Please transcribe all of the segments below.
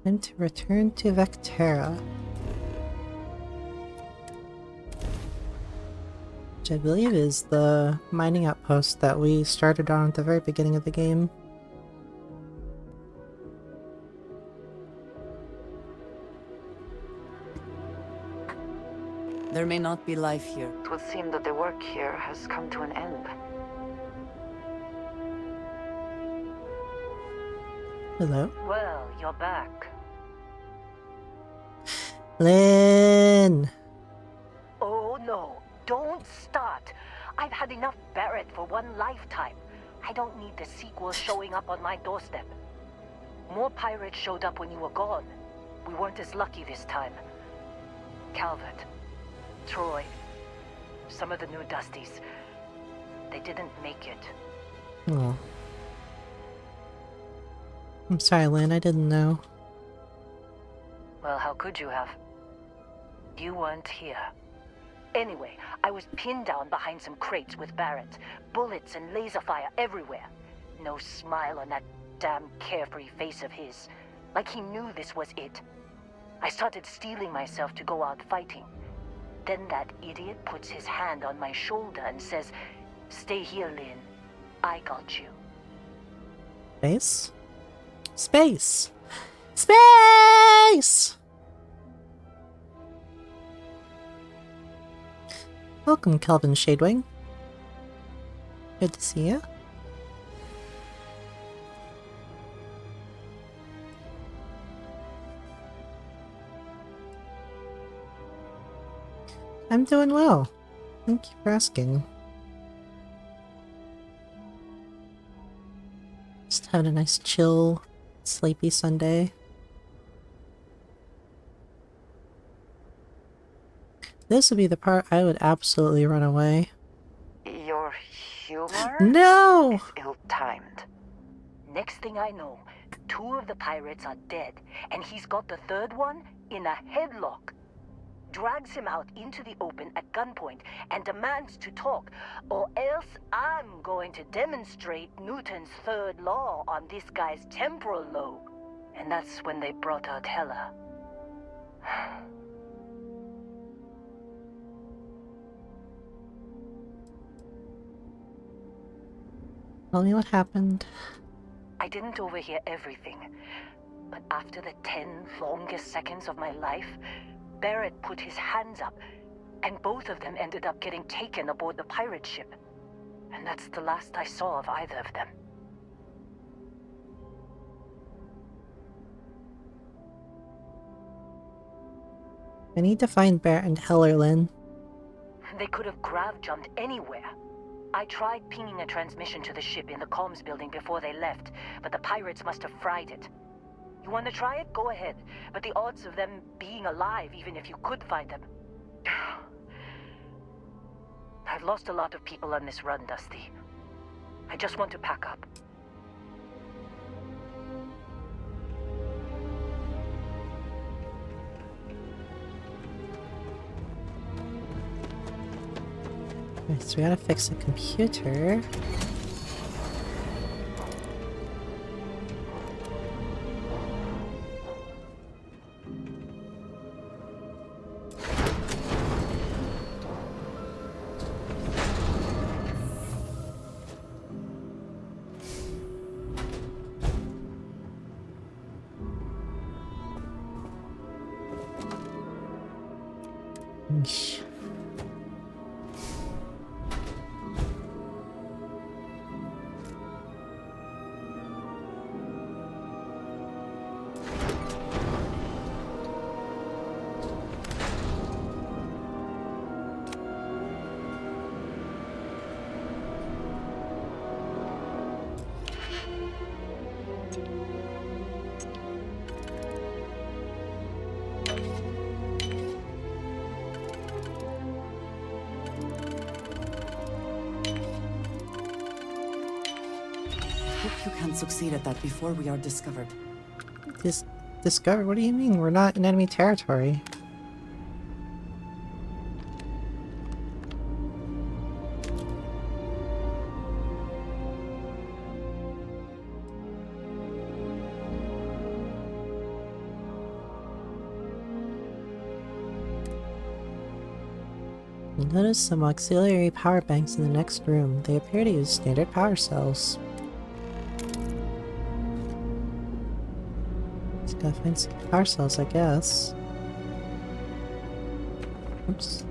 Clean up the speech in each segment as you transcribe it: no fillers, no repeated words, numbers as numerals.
Time to return to Vectera. Which I believe is the mining outpost that we started on at the very beginning of the game. There may not be life here. It would seem that the work here has come to an end. Hello? Well, you're back. Lynn! Oh no, don't start. I've had enough Barrett for one lifetime. I don't need the sequel showing up on my doorstep. More pirates showed up when you were gone. We weren't as lucky this time. Calvert, Troy, some of the new Dusties. They didn't make it. Oh. I'm sorry, Lynn, I didn't know. Well, how could you have? You weren't here. Anyway, I was pinned down behind some crates with Barrett. Bullets and laser fire everywhere. No smile on that damn carefree face of his. Like he knew this was it. I started steeling myself to go out fighting. Then that idiot puts his hand on my shoulder and says, "Stay here, Lynn. I got you." Space? Space! Space! Welcome, Kelvin Shadewing. Good to see you. I'm doing well. Thank you for asking. Just having a nice chill, sleepy Sunday. This would be the part I would absolutely run away. Your humor? No! Is ill-timed. Next thing I know, 2 of the pirates are dead, and he's got the 3rd one in a headlock. Drags him out into the open at gunpoint and demands to talk, or else I'm going to demonstrate Newton's 3rd law on this guy's temporal lobe. And that's when they brought out Hela. Tell me what happened. I didn't overhear everything, but after the 10 longest seconds of my life, Barrett put his hands up, and both of them ended up getting taken aboard the pirate ship. And that's the last I saw of either of them. I need to find Barrett and Heller, Lynn. They could have grav-jumped anywhere. I tried pinging a transmission to the ship in the comms building before they left, but the pirates must have fried it. You want to try it? Go ahead. But the odds of them being alive, even if you could find them... I've lost a lot of people on this run, Dusty. I just want to pack up. Okay, so we gotta fix the computer. Yeesh. Hope you can succeed at that before we are discovered. Discover? What do you mean? We're not in enemy territory. You'll notice some auxiliary power banks in the next room. They appear to use standard power cells. Just gotta find some power cells, I guess. Oops.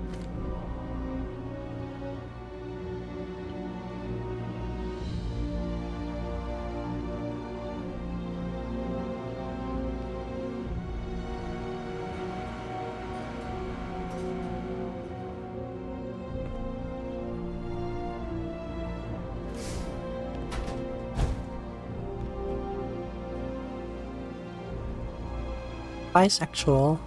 Bisexual.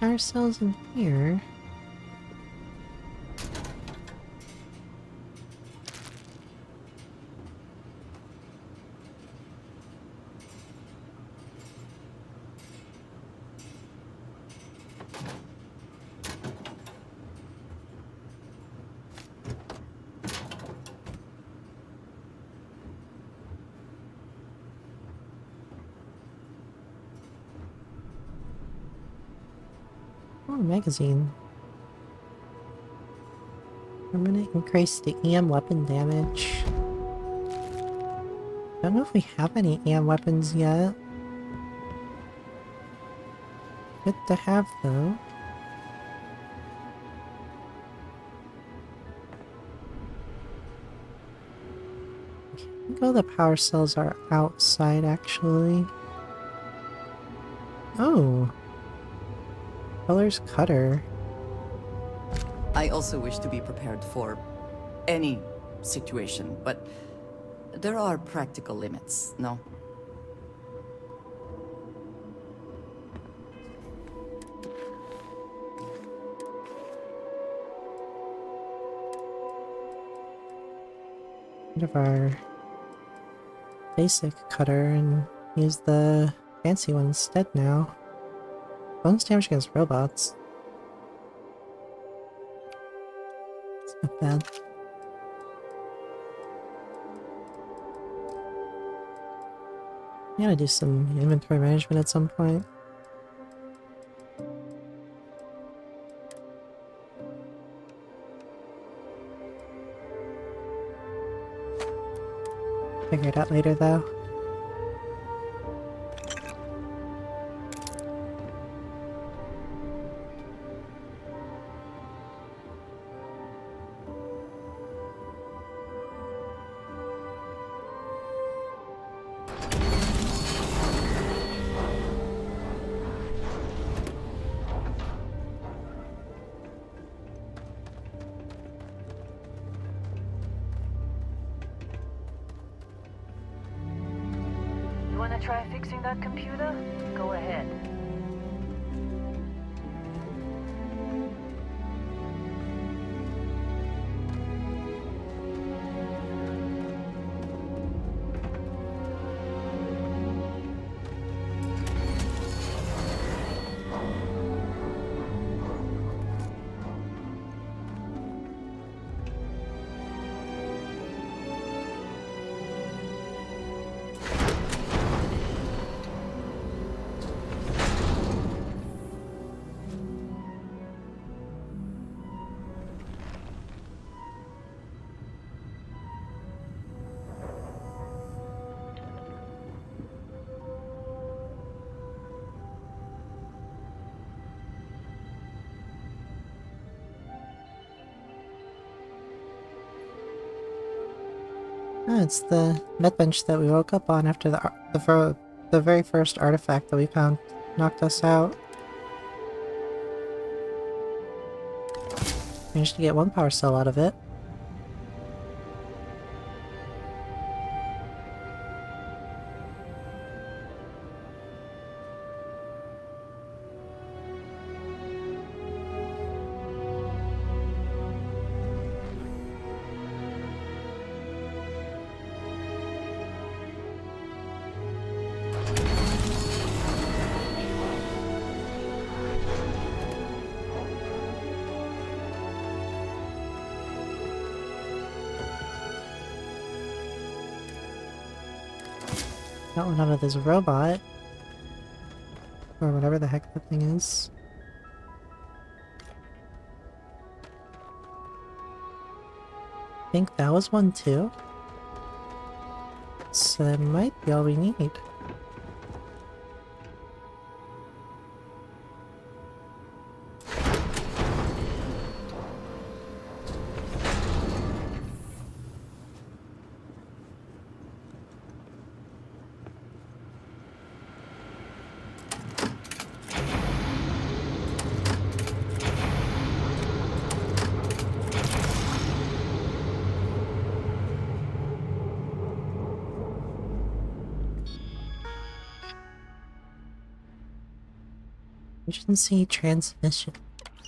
Power cells in here. Oh, magazine. Permanent increase to EM weapon damage. Don't know if we have any EM weapons yet. Good to have though. I think all the power cells are outside actually. Oh. Color's cutter. I also wish to be prepared for any situation, but there are practical limits, no? Rid of our basic cutter and use the fancy one instead now. Bonus damage against robots. It's not bad. I gotta do some inventory management at some point. Figure it out later though. You wanna try fixing that computer? Go ahead. Ah, it's the med bench that we woke up on after the very first artifact that we found knocked us out. Managed to get one power cell out of it. Got one out of this robot. Or whatever the heck that thing is. I think that was one too. So that might be all we need. Emergency transmission.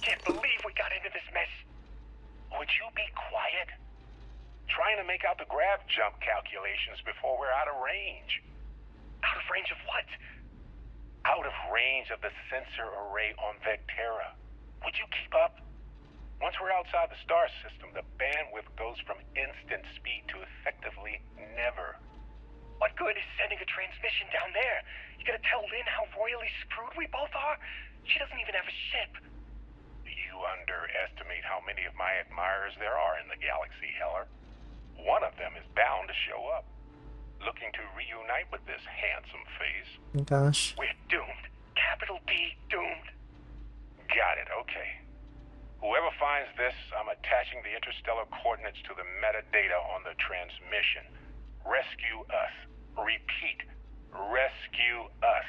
Can't believe we got into this mess. Would you be quiet? Trying to make out the grav jump calculations before we're out of range. Out of range of what? Out of range of the sensor array on Vectera. Would you keep up? Once we're outside the star system, the bandwidth goes from instant speed to effectively never. What good is sending a transmission down there? You gonna tell Lynn how royally screwed we both are? She doesn't even have a ship. You underestimate how many of my admirers there are in the galaxy, Heller. One of them is bound to show up, looking to reunite with this handsome face. Gosh. We're doomed. Capital D, doomed. Got it, okay. Whoever finds this, I'm attaching the interstellar coordinates to the metadata on the transmission. Rescue us. Repeat. Rescue us.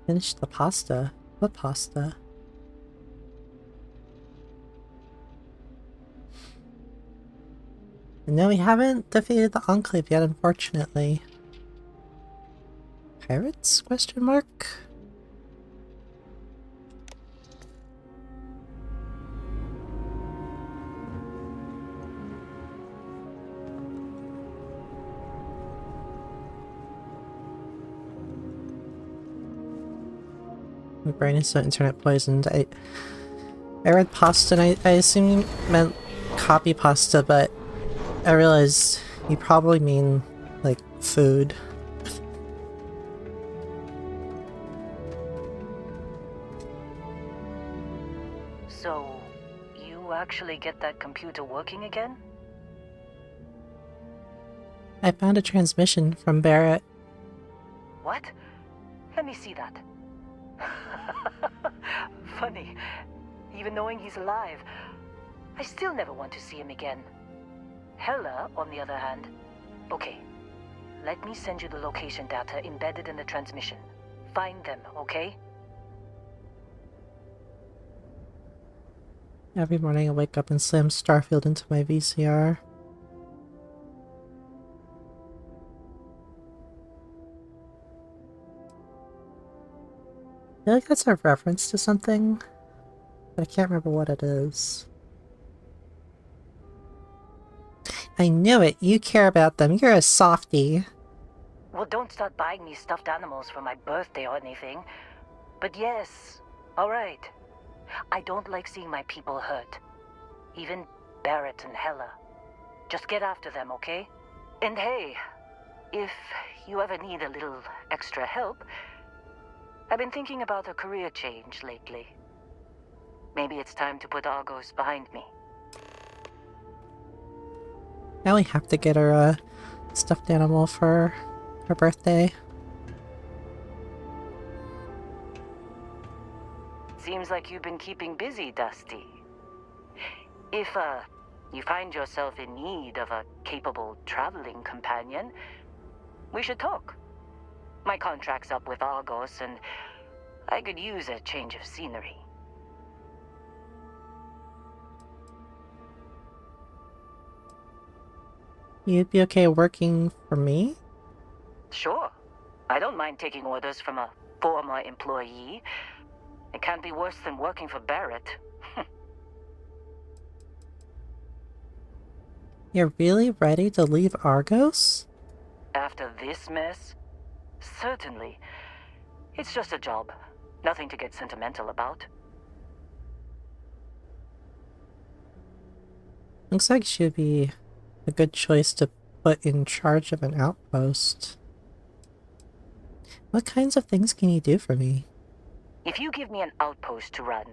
Finish the pasta. What pasta? No, we haven't defeated the Enclave yet, unfortunately. Pirates? Question mark? My brain is so internet poisoned. I read pasta and I assumed you meant copy pasta, but I realized you probably mean, like, food. So, you actually get that computer working again? I found a transmission from Barrett. What? Let me see that. Funny. Even knowing he's alive, I still never want to see him again. Hella, on the other hand. Okay. Let me send you the location data embedded in the transmission. Find them, okay? Every morning I wake up and slam Starfield into my VCR. I feel like that's a reference to something, but I can't remember what it is. I knew it! You care about them. You're a softie. Well, don't start buying me stuffed animals for my birthday or anything. But yes, alright. I don't like seeing my people hurt. Even Barrett and Hella. Just get after them, okay? And hey, if you ever need a little extra help, I've been thinking about a career change lately. Maybe it's time to put Argos behind me. Now we have to get her a stuffed animal for her birthday. Seems like you've been keeping busy, Dusty. If, you find yourself in need of a capable traveling companion, we should talk. My contract's up with Argos, and I could use a change of scenery. You'd be okay working for me? Sure. I don't mind taking orders from a former employee. It can't be worse than working for Barrett. You're really ready to leave Argos? After this mess? Certainly. It's just a job. Nothing to get sentimental about. Looks like she'd be a good choice to put in charge of an outpost. What kinds of things can you do for me? If you give me an outpost to run,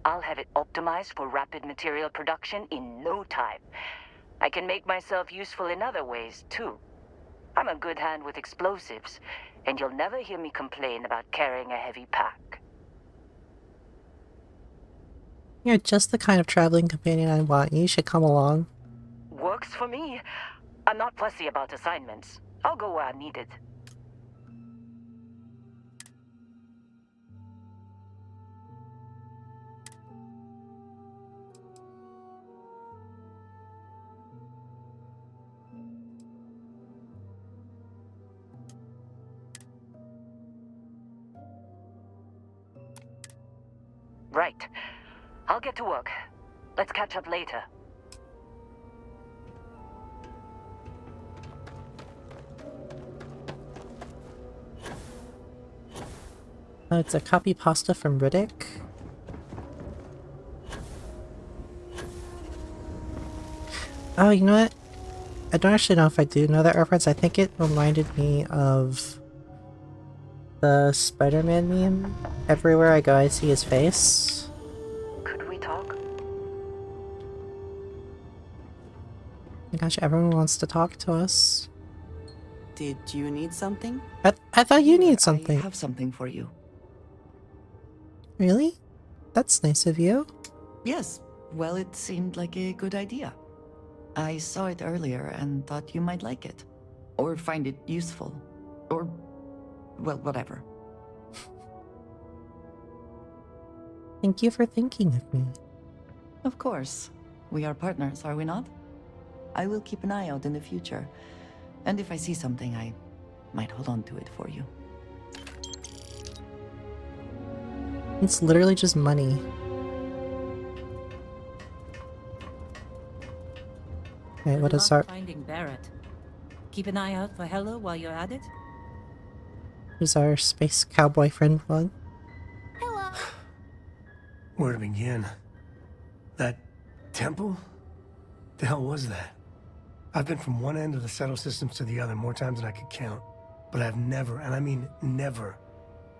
I'll have it optimized for rapid material production in no time. I can make myself useful in other ways, too. I'm a good hand with explosives, and you'll never hear me complain about carrying a heavy pack. You're just the kind of traveling companion I want. You should come along. Works for me. I'm not fussy about assignments. I'll go where I'm needed. Right. I'll get to work. Let's catch up later. Oh, it's a copy pasta from Riddick. Oh, you know what? I don't actually know if I do know that reference. I think it reminded me of the Spider-Man meme. Everywhere I go, I see his face. Could we talk? Oh gosh, everyone wants to talk to us. Did you need something? I thought you Here, need something. I have something for you. Really? That's nice of you. Yes. Well, it seemed like a good idea. I saw it earlier and thought you might like it. Or find it useful. Or, well, whatever. Thank you for thinking of me. Of course. We are partners, are we not? I will keep an eye out in the future. And if I see something, I might hold on to it for you. It's literally just money. Okay, what is our... Finding Barrett. Keep an eye out for Hello while you're at it. Who's our space cowboy friend one? Hello. Where to begin? That temple? The hell was that? I've been from one end of the settle systems to the other more times than I could count. But I've never, and I mean never,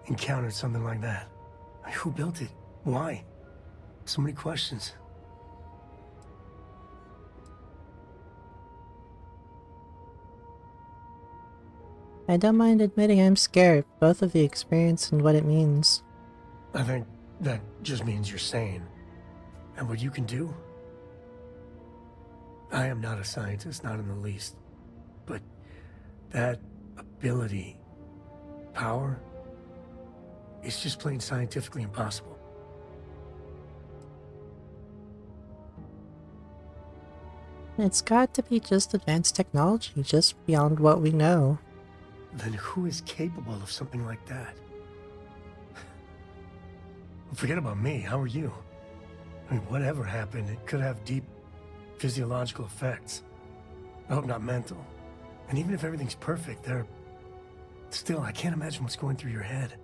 encountered something like that. Who built it? Why? So many questions. I don't mind admitting I'm scared, both of the experience and what it means. I think that just means you're sane. And what you can do? I am not a scientist, not in the least. But that ability, power, it's just plain scientifically impossible. It's got to be just advanced technology, just beyond what we know. Then who is capable of something like that? Forget about me, how are you? I mean, whatever happened, it could have deep physiological effects. I hope not mental. And even if everything's perfect, still, I can't imagine what's going through your head.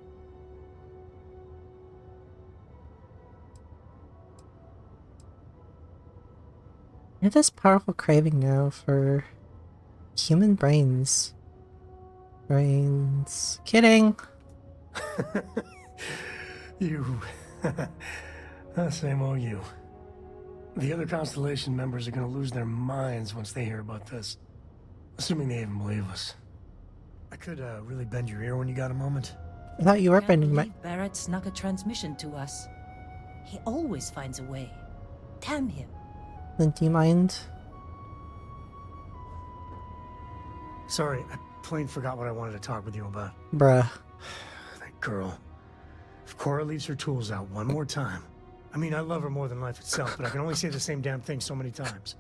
I have this powerful craving now for human brains. Kidding! You. Same old you. The other Constellation members are gonna lose their minds once they hear about this. Assuming they even believe us. I could really bend your ear when you got a moment. I thought you were Can't bending my... believe Barrett snuck a transmission to us. He always finds a way. Damn him. Then do you mind? Sorry, I plain forgot what I wanted to talk with you about. Bruh. That girl. If Cora leaves her tools out one more time... I mean, I love her more than life itself, but I can only say the same damn thing so many times.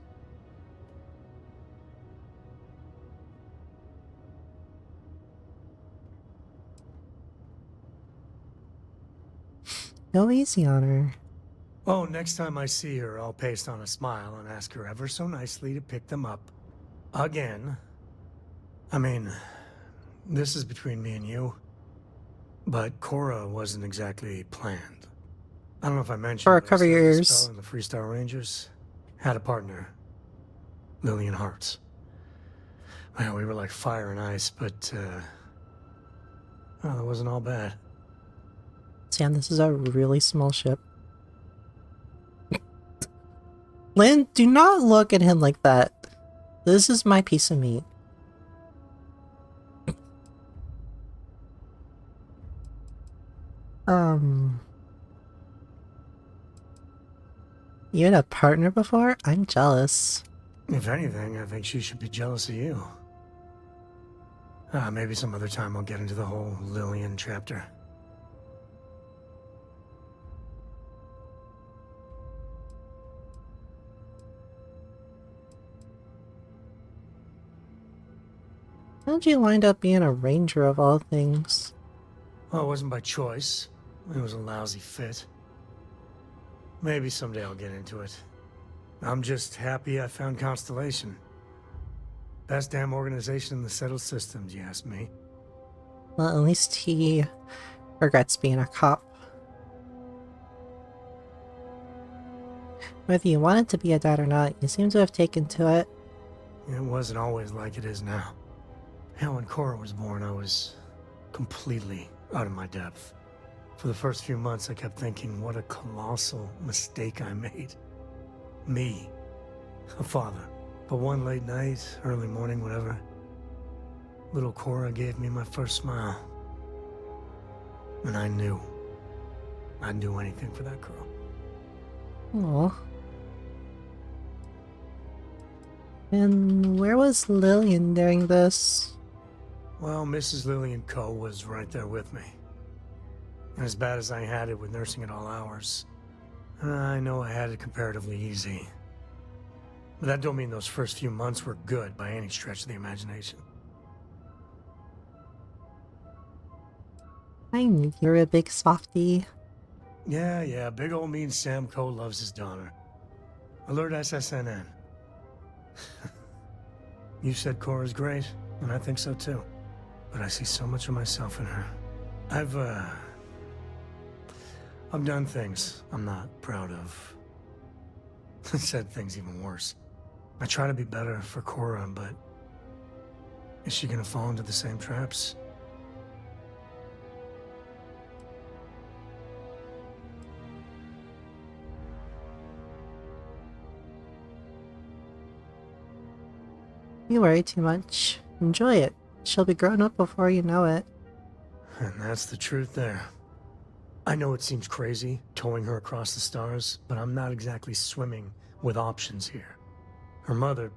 Go easy on her. Oh, next time I see her, I'll paste on a smile and ask her ever so nicely to pick them up. Again. I mean, this is between me and you. But Cora wasn't exactly planned. I don't know if I mentioned. Cora, but I cover your started a ears. spell in the Freestar Rangers. Had a partner. Lillian Hearts. Man, we were like fire and ice, but, oh, it wasn't all bad. Sam, this is a really small ship. Lynn, do not look at him like that. This is my piece of meat. You had a partner before? I'm jealous. If anything, I think she should be jealous of you. Maybe some other time I'll get into the whole Lillian chapter. How'd you wind up being a ranger of all things? Well, it wasn't by choice. It was a lousy fit. Maybe someday I'll get into it. I'm just happy I found Constellation. Best damn organization in the settled systems, you ask me. Well, at least he regrets being a cop. Whether you wanted to be a dad or not, you seem to have taken to it. It wasn't always like it is now. Hell, when Cora was born, I was completely out of my depth. For the first few months, I kept thinking, what a colossal mistake I made. Me, a father. But one late night, early morning, whatever, little Cora gave me my first smile. And I knew I'd do anything for that girl. Aww. And where was Lillian during this? Well, Mrs. Lillian Coe was right there with me. And as bad as I had it with nursing at all hours, I know I had it comparatively easy. But that don't mean those first few months were good by any stretch of the imagination. I knew you were a big softie. Yeah, big old mean Sam Coe loves his daughter. Alert SSNN. You said Cora's great, and I think so too. But I see so much of myself in her. I've done things I'm not proud of. Said things even worse. I try to be better for Cora, but is she gonna fall into the same traps? You worry too much. Enjoy it. She'll be grown up before you know it. And that's the truth there. I know it seems crazy, towing her across the stars, but I'm not exactly swimming with options here. Her mother...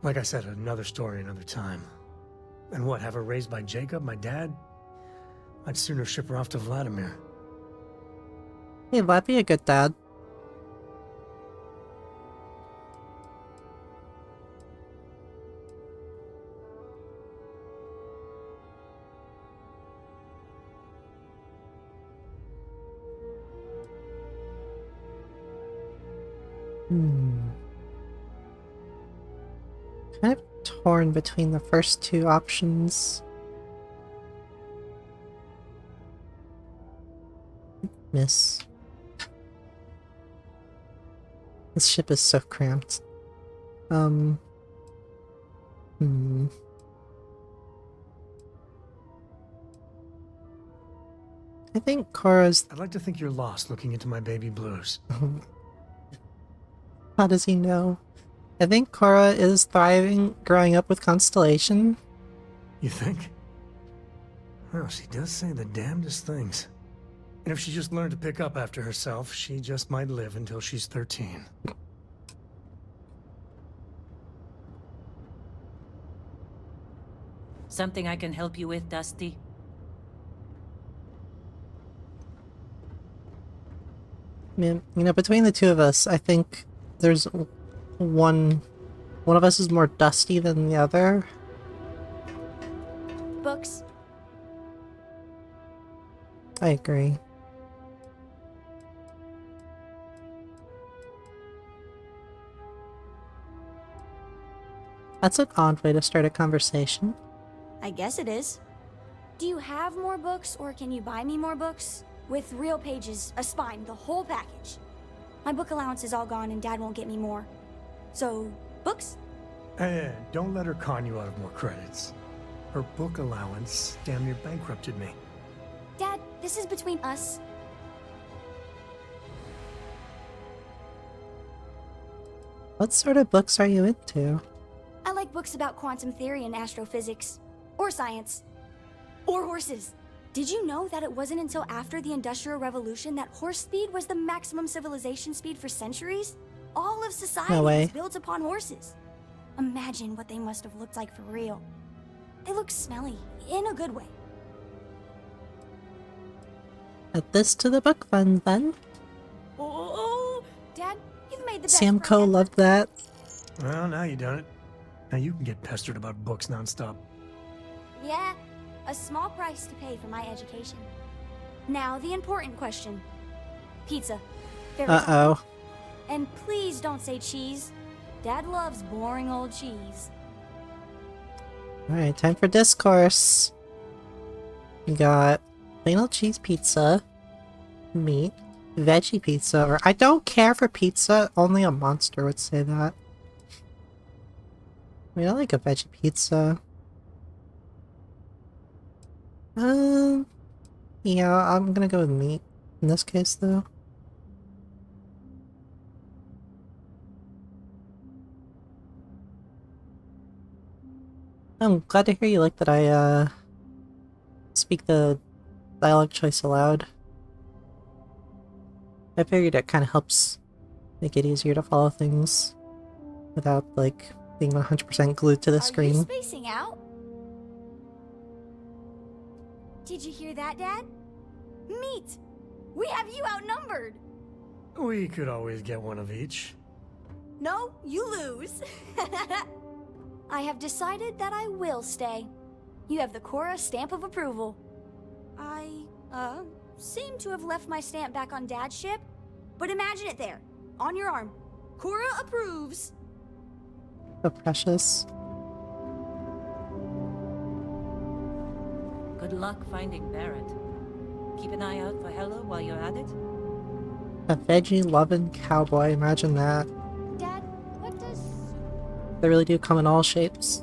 Like I said, another story another time. And what, have her raised by Jacob, my dad? I'd sooner ship her off to Vladimir. Hey, that'd be a good dad. Kind of torn between the first two options. Miss. This ship is so cramped. I think Cora's... I'd like to think you're lost looking into my baby blues. How does he know? I think Cora is thriving growing up with Constellation. You think? Well, she does say the damnedest things. And if she just learned to pick up after herself, she just might live until she's 13. Something I can help you with, Dusty? You know, between the two of us, I think there's one of us is more dusty than the other. Books. I agree. That's an odd way to start a conversation. I guess it is. Do you have more books, or can you buy me more books? With real pages, a spine, the whole package. My book allowance is all gone and Dad won't get me more. So, Books? Hey, don't let her con you out of more credits. Her book allowance damn near bankrupted me. Dad, this is between us. What sort of books are you into? I like books about quantum theory and astrophysics. Or science. Or horses. Did you know that it wasn't until after the Industrial Revolution that horse speed was the maximum civilization speed for centuries? All of society No way. was built upon horses. Imagine what they must have looked like for real. They look smelly, in a good way. Add this to the book fund then. Oh, Dad, you've made the best Samco friend ever. loved that. Well, now you done it. Now you can get pestered about books nonstop. Yeah, a small price to pay for my education. Now the important question. Pizza. Favorite topping? Uh-oh. And please don't say cheese. Dad loves boring old cheese. Alright, time for discourse. We got plain old cheese pizza, meat, veggie pizza, or I don't care for pizza, only a monster would say that. I mean, I like a veggie pizza. Yeah, I'm gonna go with meat in this case, though. I'm glad to hear you like that I, speak the dialogue choice aloud. I figured it kind of helps make it easier to follow things without, like, being 100% glued to the Are you screen. spacing out? Did you hear that, Dad? Meat! We have you outnumbered! We could always get one of each. No, you lose. I have decided that I will stay. You have the Cora stamp of approval. I, seem to have left my stamp back on Dad's ship, but imagine it there, on your arm. Cora approves. So precious. Good luck finding Barrett. Keep an eye out for Hella while you're at it. A veggie-loving cowboy, imagine that. Dad, what does... They really do come in all shapes.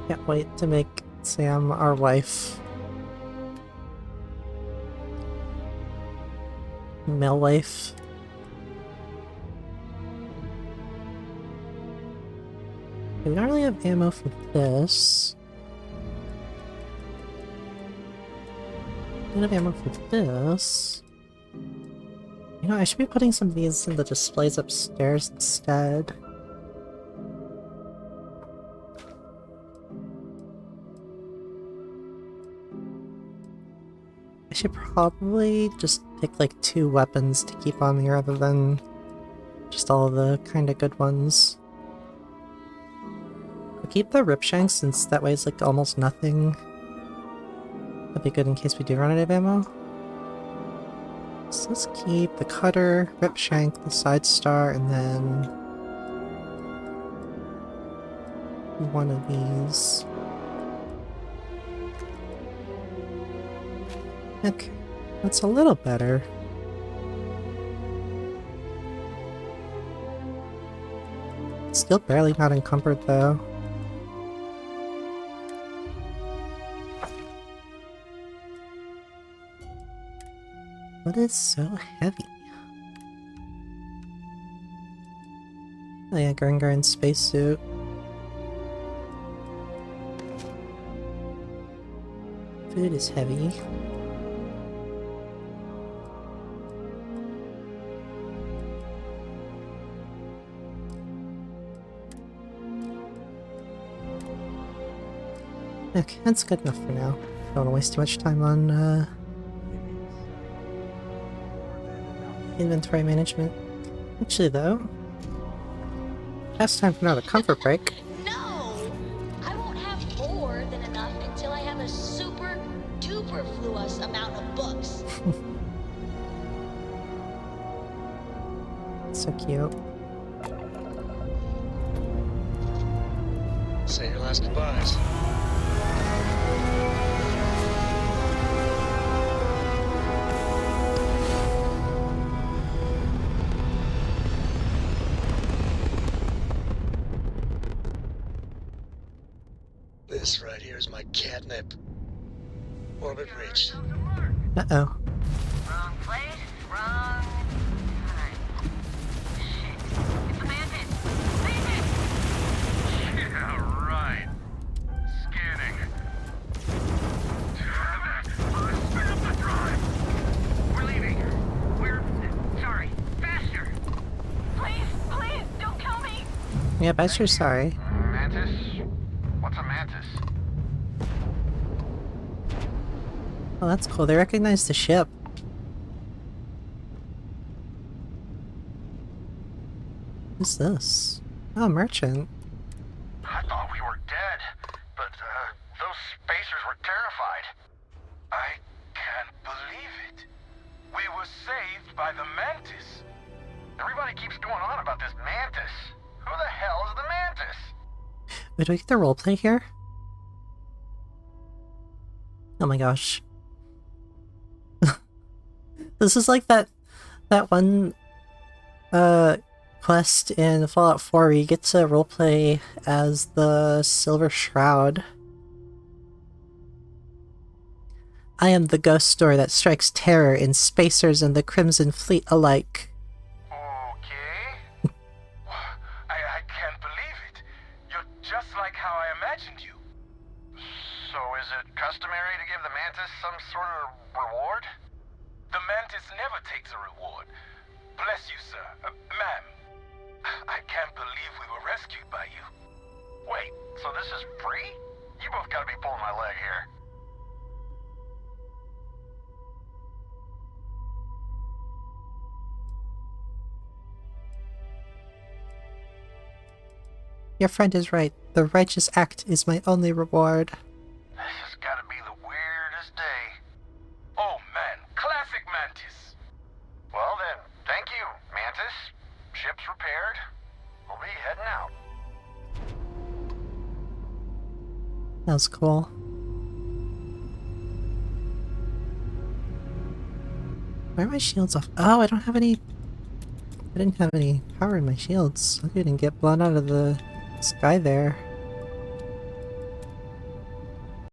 Can't wait to make Sam our wife. Male wife. We don't really have ammo for this. Don't have ammo for this. You know, I should be putting some of these in the displays upstairs instead. I should probably just pick like 2 weapons to keep on me rather than just all of the kinda good ones. I'll keep the Ripshank since that weighs like almost nothing. That'd be good in case we do run out of ammo. So let's keep the Cutter, Ripshank, the Side Star, and then one of these. Okay, that's a little better. Still barely not encumbered though. What is so heavy? Oh yeah, Grengar's spacesuit. Food is heavy. Okay, that's good enough for now. Don't want to waste too much time on inventory management. Actually though, last time for another comfort break. No! I won't have more than enough until I have a super duper fluous amount of books. So cute. Say your last goodbyes. catnip. Orbit reached. Uh-oh. Wrong place, wrong time. Shit. It's a bandit. Bandit! Yeah, right. Scanning. Damn it! Spin up the drive! We're leaving. We're... sorry. Faster! Please, don't kill me! Yeah, bet you're sorry. Mantis? What's a mantis? Oh, that's cool. They recognize the ship. Who's this? Oh, merchant. I thought we were dead, but those spacers were terrified. I can't believe it. We were saved by the mantis. Everybody keeps going on about this mantis. Who the hell is the mantis? Wait, do we get the roleplay here? Oh my gosh. This is like that one quest in Fallout 4 where you get to roleplay as the Silver Shroud. I am the ghost story that strikes terror in spacers and the Crimson Fleet alike. Okay. I can't believe it. You're just like how I imagined you. So is it customary to give the mantis some sort of reward? The mantis never takes a reward. Bless you, sir. Ma'am. I can't believe we were rescued by you. Wait, so this is free? You both gotta be pulling my leg here. Your friend is right. The righteous act is my only reward. This has gotta be the weirdest day. Oh man, classic Mantis. Well then, thank you, Mantis. Ship's repaired. We'll be heading out. That was cool. Why are my shields off? Oh, I don't have any... I didn't have any power in my shields. I didn't get blown out of the sky there.